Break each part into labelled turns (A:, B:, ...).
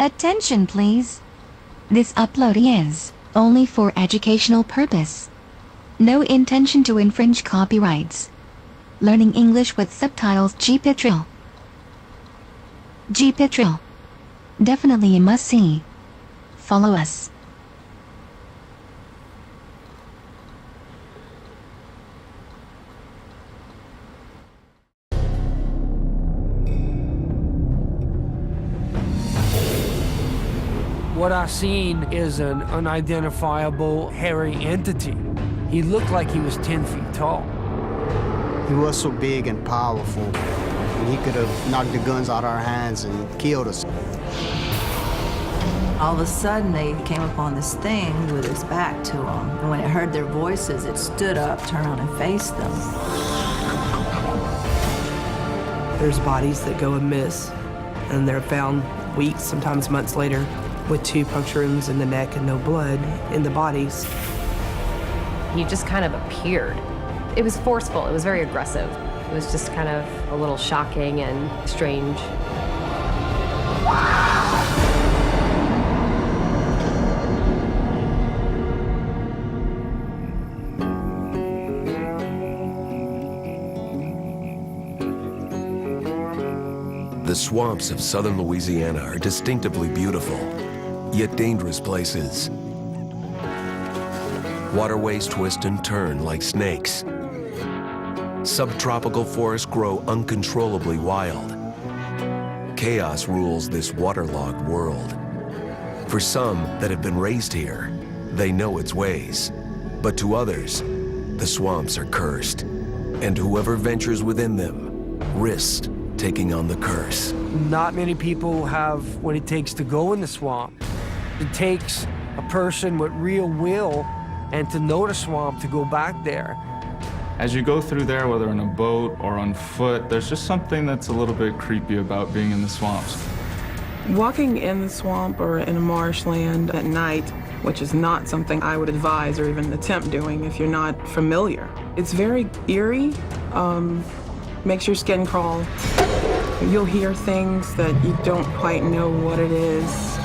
A: Attention please. This upload is only for educational purpose. No intention to infringe copyrights. Learning English with subtitles. GPITRAL. GPITRAL. Definitely a must-see. Follow us.
B: What I seen is an unidentifiable hairy entity. He looked like he was 10 feet tall.
C: He was so big and powerful, and he could have knocked the guns out of our hands and killed us.
D: All of a sudden, they came upon this thing with its back to them. And when it heard their voices, it stood up, turned around, and faced them.
E: There's bodies that go amiss, and they're found weeks, sometimes months later, with 2 puncture wounds in the neck and no blood in the bodies.
F: He just kind of appeared. It was forceful, it was very aggressive. It was just kind of a little shocking and strange.
G: The swamps of southern Louisiana are distinctively beautiful, yet dangerous places. Waterways twist and turn like snakes. Subtropical forests grow uncontrollably wild. Chaos rules this waterlogged world. For some that have been raised here, they know its ways. But to others, the swamps are cursed, and whoever ventures within them risks taking on the curse.
B: Not many people have what it takes to go in the swamp. It takes a person with real will and to know the swamp to go back there.
H: As you go through there, whether in a boat or on foot, there's just something that's a little bit creepy about being in the swamps.
I: Walking in the swamp or in a marshland at night, which is not something I would advise or even attempt doing if you're not familiar. It's very eerie, makes your skin crawl. You'll hear things that you don't quite know what it is.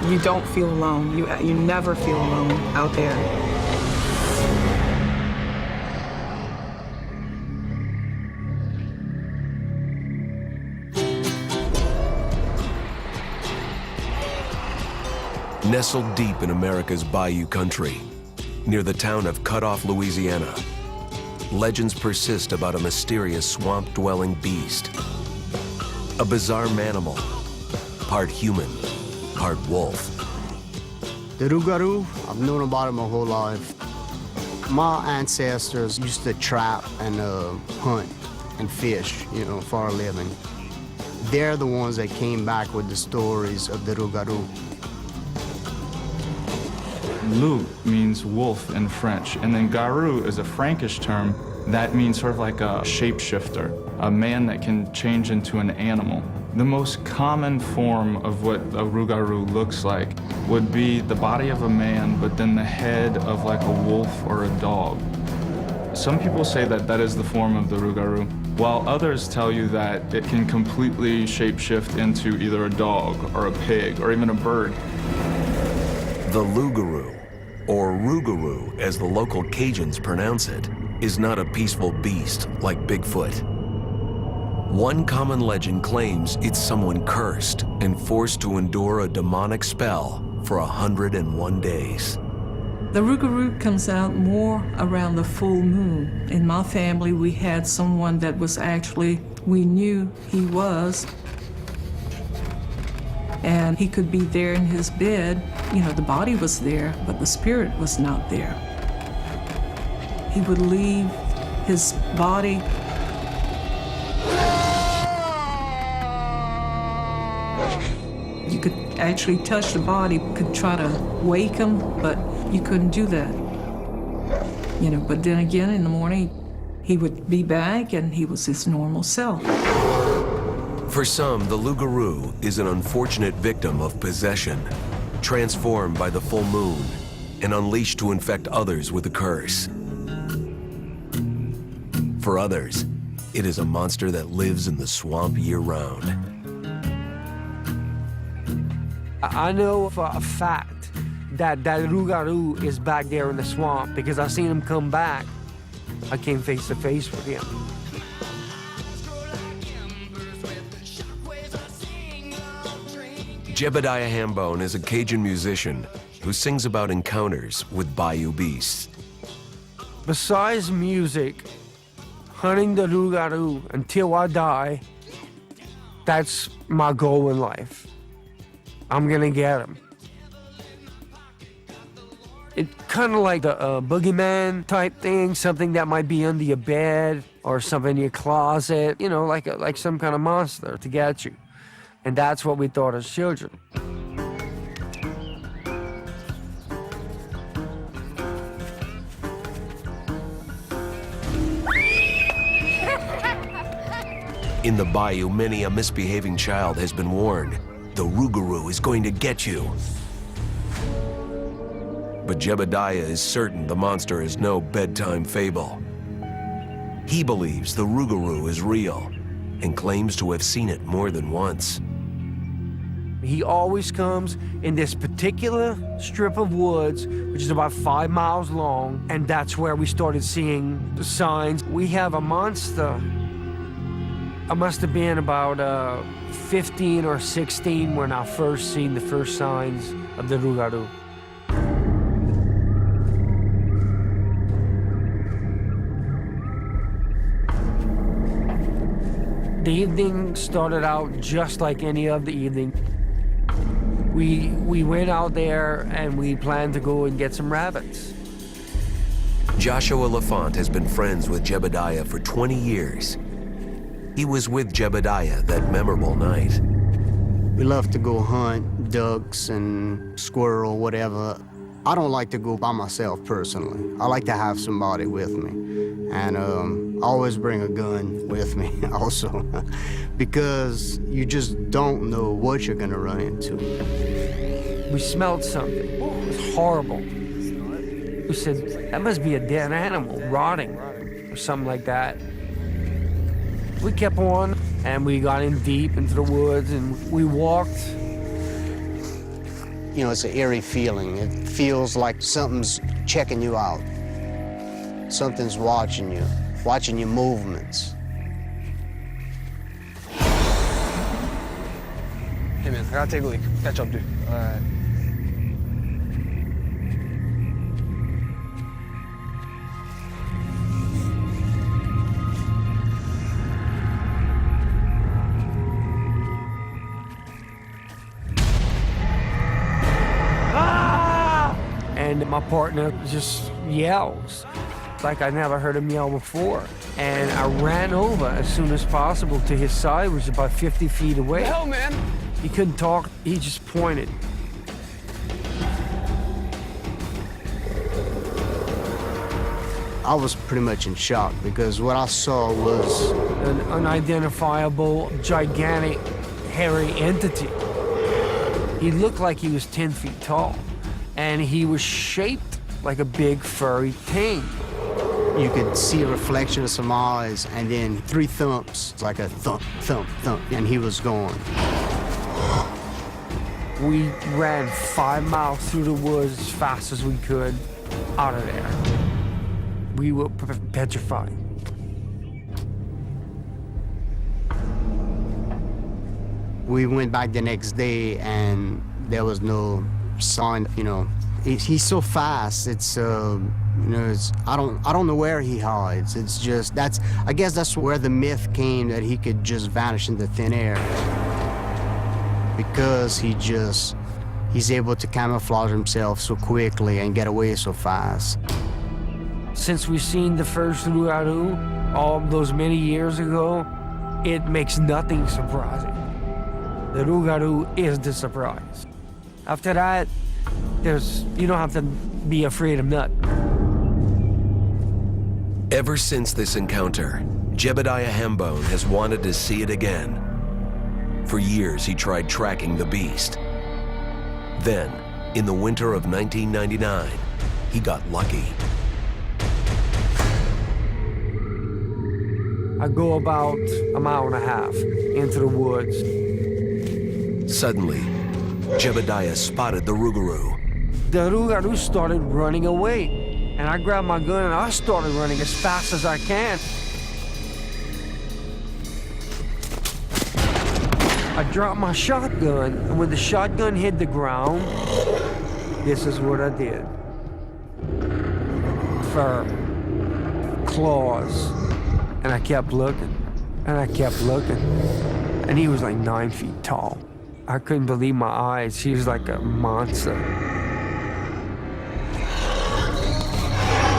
I: You don't feel alone. You never feel alone out there.
G: Nestled deep in America's bayou country, near the town of Cut Off, Louisiana, legends persist about a mysterious swamp-dwelling beast. A bizarre manimal, part human, part wolf.
C: The rougarou, I've known about it my whole life. My ancestors used to trap and hunt and fish, for a living. They're the ones that came back with the stories of the rougarou.
H: Loup means wolf in French, and then garou is a Frankish term that means sort of like a shapeshifter, a man that can change into an animal. The most common form of what a rougarou looks like would be the body of a man, but then the head of like a wolf or a dog. Some people say that that is the form of the rougarou, while others tell you that it can completely shapeshift into either a dog or a pig or even a bird.
G: The loup-garou, or rougarou as the local Cajuns pronounce it, is not a peaceful beast like Bigfoot. One common legend claims it's someone cursed and forced to endure a demonic spell for 101 days.
J: The rougarou comes out more around the full moon. In my family, we had someone that was actually, we knew he was, and he could be there in his bed. The body was there, but the spirit was not there. He would leave his body. You could actually touch the body, could try to wake him, but you couldn't do that. But then again, in the morning, he would be back and he was his normal self.
G: For some, the loup-garou is an unfortunate victim of possession, transformed by the full moon and unleashed to infect others with a curse. For others, it is a monster that lives in the swamp year-round.
B: I know for a fact that Rougarou is back there in the swamp because I seen him come back. I came face to face with him.
G: Jebediah Hambone is a Cajun musician who sings about encounters with bayou beasts.
B: Besides music, hunting the Rougarou until I die, that's my goal in life. I'm gonna get him. It's kind of like a boogeyman type thing, something that might be under your bed or something in your closet, you know, like some kind of monster to get you. And that's what we thought as children.
G: In the bayou, many a misbehaving child has been warned. The Rougarou is going to get you. But Jebediah is certain the monster is no bedtime fable. He believes the Rougarou is real and claims to have seen it more than once.
B: He always comes in this particular strip of woods, which is about 5 miles long, and that's where we started seeing the signs. We have a monster. I must have been about 15 or 16 when I first seen the first signs of the Rougarou. The evening started out just like any other evening. We went out there and we planned to go and get some rabbits.
G: Joshua LaFont has been friends with Jebediah for 20 years. He was with Jebediah that memorable night.
C: We love to go hunt ducks and squirrel, whatever. I don't like to go by myself personally. I like to have somebody with me. And I always bring a gun with me also, because you just don't know what you're gonna run into.
B: We smelled something. It was horrible. We said, that must be a dead animal, rotting, or something like that. We kept on, and we got in deep into the woods, and we walked.
C: You know, it's an eerie feeling. It feels like something's checking you out. Something's watching your movements.
K: Hey man, I gotta take a leak. Catch up, dude. All right.
B: And my partner just yells, like I never heard him yell before. And I ran over as soon as possible to his side, which is about 50 feet away.
K: Hell, man!
B: He couldn't talk, he just pointed.
C: I was pretty much in shock because what I saw was
B: An unidentifiable, gigantic, hairy entity. He looked like he was 10 feet tall, and he was shaped like a big furry thing.
C: you could see a reflection of some eyes and then 3 thumps, like a thump, thump, thump, and he was gone.
B: We ran 5 miles through the woods as fast as we could out of there. We were petrified.
C: We went back the next day and there was no sign, you know. He's so fast, it's, you know, I don't know where he hides. It's just, I guess that's where the myth came that he could just vanish into thin air. Because he's able to camouflage himself so quickly and get away so fast.
B: Since we've seen the first Rougarou all those many years ago, it makes nothing surprising. The Rougarou is the surprise. After that, you don't have to be afraid of nothing.
G: Ever since this encounter, Jebediah Hambone has wanted to see it again. For years, he tried tracking the beast. Then, in the winter of 1999, he got lucky.
B: I go about 1.5 miles into the woods.
G: Suddenly, Jebediah spotted the Rougarou.
B: The Rougarou started running away, and I grabbed my gun and I started running as fast as I can. I dropped my shotgun, and when the shotgun hit the ground, this is what I did. Fur, claws, and I kept looking, and I kept looking, and he was like 9 feet tall. I couldn't believe my eyes. He was like a monster.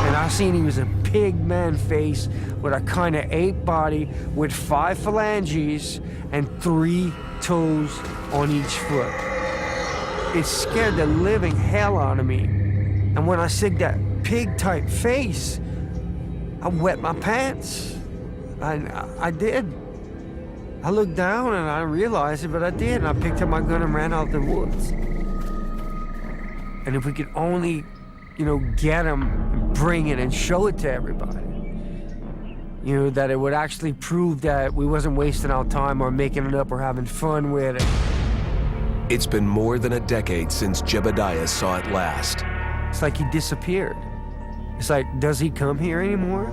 B: And I seen he was a pig man face with a kind of ape body with 5 phalanges and 3 toes on each foot. It scared the living hell out of me. And when I said that pig-type face, I wet my pants. I did. I looked down and I realized it, but I did. And I picked up my gun and ran out the woods. And if we could only, get him and bring it and show it to everybody, that it would actually prove that we wasn't wasting our time or making it up or having fun with it.
G: It's been more than a decade since Jebediah saw it last.
B: It's like he disappeared. It's like, does he come here anymore?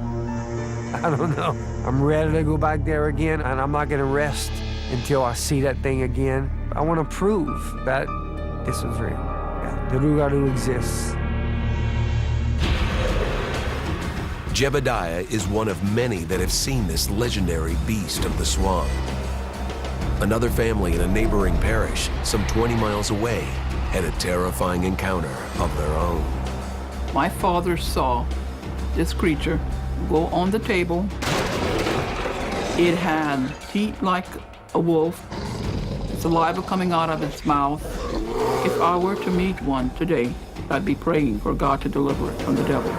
B: I don't know. I'm ready to go back there again, and I'm not gonna rest until I see that thing again. I wanna prove that this was real. Yeah, the Rougarou exists.
G: Jebediah is one of many that have seen this legendary beast of the swamp. Another family in a neighboring parish, some 20 miles away, had a terrifying encounter of their own.
L: My father saw this creature go on the table. It had teeth like a wolf, saliva coming out of its mouth. If I were to meet one today, I'd be praying for God to deliver it from the devil.